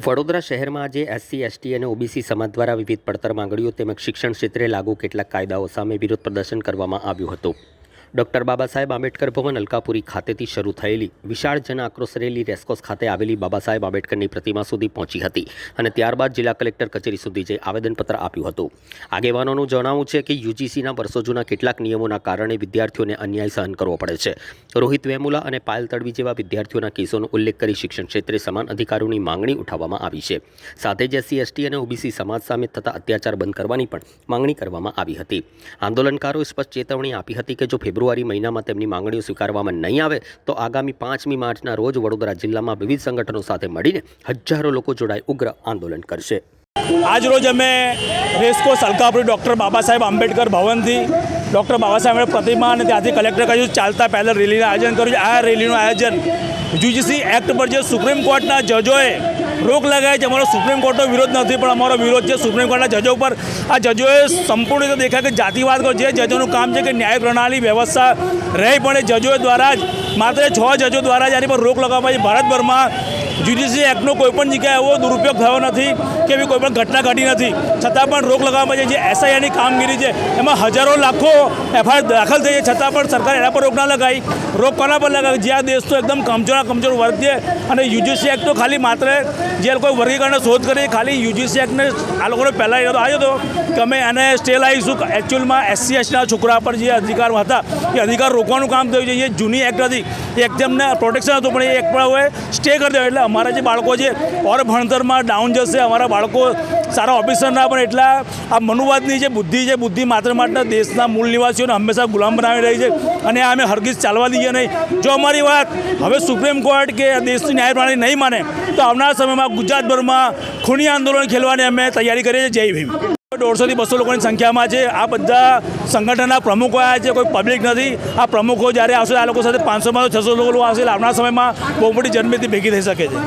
વડોદરા શહેરમાં આજે SC, ST અને ઓબીસી સમાજ દ્વારા વિવિધ પડતર માંગણીઓ તેમજ શિક્ષણ ક્ષેત્રે લાગુ કેટલાક કાયદાઓ સામે વિરોધ પ્રદર્શન કરવામાં આવ્યું હતું. ડૉક્ટર બાબા સાહેબ આંબેડકર ભવન અલકાપુરી ખાતેથી શરૂ થયેલી વિશાળ જન આક્રોશ રેલી રેસકોર્સ ખાતે આવેલી બાબા સાહેબ આંબેડકરની પ્રતિમા સુધી પહોંચી હતી અને ત્યારબાદ જિલ્લા કલેક્ટર કચેરી સુધી જઈ આવેદનપત્ર આપ્યું હતું. આગેવાનોનું જણાવવું છે કે યુજીસીના વર્ષો જૂના કેટલાક નિયમોના કારણે વિદ્યાર્થીઓને અન્યાય સહન કરવો પડે છે. રોહિત વેમુલા અને પાયલ તડવી જેવા વિદ્યાર્થીઓના કેસોનો ઉલ્લેખ કરી શિક્ષણ ક્ષેત્રે સમાન અધિકારોની માંગણી ઉઠાવવામાં આવી છે. સાથે જ એસસી, એસટી અને ઓબીસી સમાજ સામે થતા અત્યાચાર બંધ કરવાની પણ માંગણી કરવામાં આવી હતી. આંદોલનકારોએ સ્પષ્ટ ચેતવણી આપી હતી કે જો ફેબ્રુઆરી મહિનામાં તેમની માંગણીઓ સ્વીકારવામાં નહીં આવે તો આગામી 5મી માર્ચના રોજ વડોદરા જિલ્લામાં વિવિધ સંગઠનો સાથે મળીને હજારો લોકો જોડાઈ ઉગ્ર આંદોલન કરશે. આજ રોજ અમે racecourse Alkapuri doctor Baba Saheb Ambedkar ભવનથી doctor Baba Saheb પ્રતિમા અને ત્યાંથી કલેક્ટર કચેરી ચાલતા પહેલાં રેલીનું આયોજન કર્યું છે. આ રેલીનું આયોજન યુજીસી એક્ટ પર જે સુપ્રીમ કોર્ટના જજોએ રોક લગાવી છે. અમારો સુપ્રીમ કોર્ટનો વિરોધ નથી, પણ અમારો વિરોધ છે સુપ્રીમ કોર્ટના જજો પર. આ જજોએ સંપૂર્ણ રીતે દેખાય કે જાતિવાદ કરો. જે જજોનું કામ છે કે ન્યાય પ્રણાલી વ્યવસ્થા રહી, પણ એ જજો દ્વારા જ માત્ર 6 જજો દ્વારા જ આની પર રોક લગાવવામાં આવી. ભારતભરમાં યુજીસી એક્ટનો કોઈપણ જગ્યાએ એવો દુરુપયોગ થયો નથી કે એવી કોઈપણ ઘટના ઘટી નથી, છતાં પણ રોક લગાવવામાં આવી. જે એસઆઈઆરની કામગીરી છે એમાં હજારો લાખો એફઆઈઆર દાખલ થઈ છે, છતાં પણ સરકાર એના પર રોક ના લગાવી. રોક કોના પર લગાવી? જે આ દેશ તો એકદમ કમજોર વર્ગ છે અને યુજીસી એક્ટ તો ખાલી માત્ર જે લોકોએ વર્ગીકરણને શોધ કરી ખાલી યુજીસી એક્ટને આ લોકોને પહેલાં એ આવ્યો હતો કે અમે એને સ્ટે લાવીશું. એકચ્યુઅલમાં એસસી એસટીના છોકરા પર જે અધિકાર હતા એ અધિકાર રોકવાનું કામ થયું છે. એ જૂની એક્ટ હતી, એ એક્ટ એમને પ્રોટેક્શન હતું, પણ એ એક્ટ પર હવે સ્ટે કરી દો. એટલે અમારા જે બાળકો છે ઓર ભણતરમાં ડાઉન જશે, અમારા બાળકો સારા ઓફિસર ના પણ. એટલા આ મનુવાદની જે બુદ્ધિ છે, બુદ્ધિ માત્ર દેશના મૂળ નિવાસીઓને હંમેશા ગુલામ બનાવી રહી છે અને આ અમે હરગીઝ ચાલવા દઈએ નહીં. જો અમારી વાત હવે સુપ્રીમ કોર્ટ કે દેશની ન્યાય પ્રણાલી નહીં માને તો આવનારા સમયમાં ગુજરાતભરમાં ખૂની આંદોલન ખેલવાની અમે તૈયારી કરીએ છીએ. જય ભીમ. 150 થી 200 લોકોની સંખ્યામાં છે. આ બધા સંગઠનના પ્રમુખો આવ્યા છે, કોઈ પબ્લિક નથી. આ પ્રમુખો જ્યારે આવશે આ લોકો સાથે 500 માં 600 લોકો આવશે. આવનારા સમયમાં બહુ મોટી જનમેદની ભેગી થઈ શકે છે.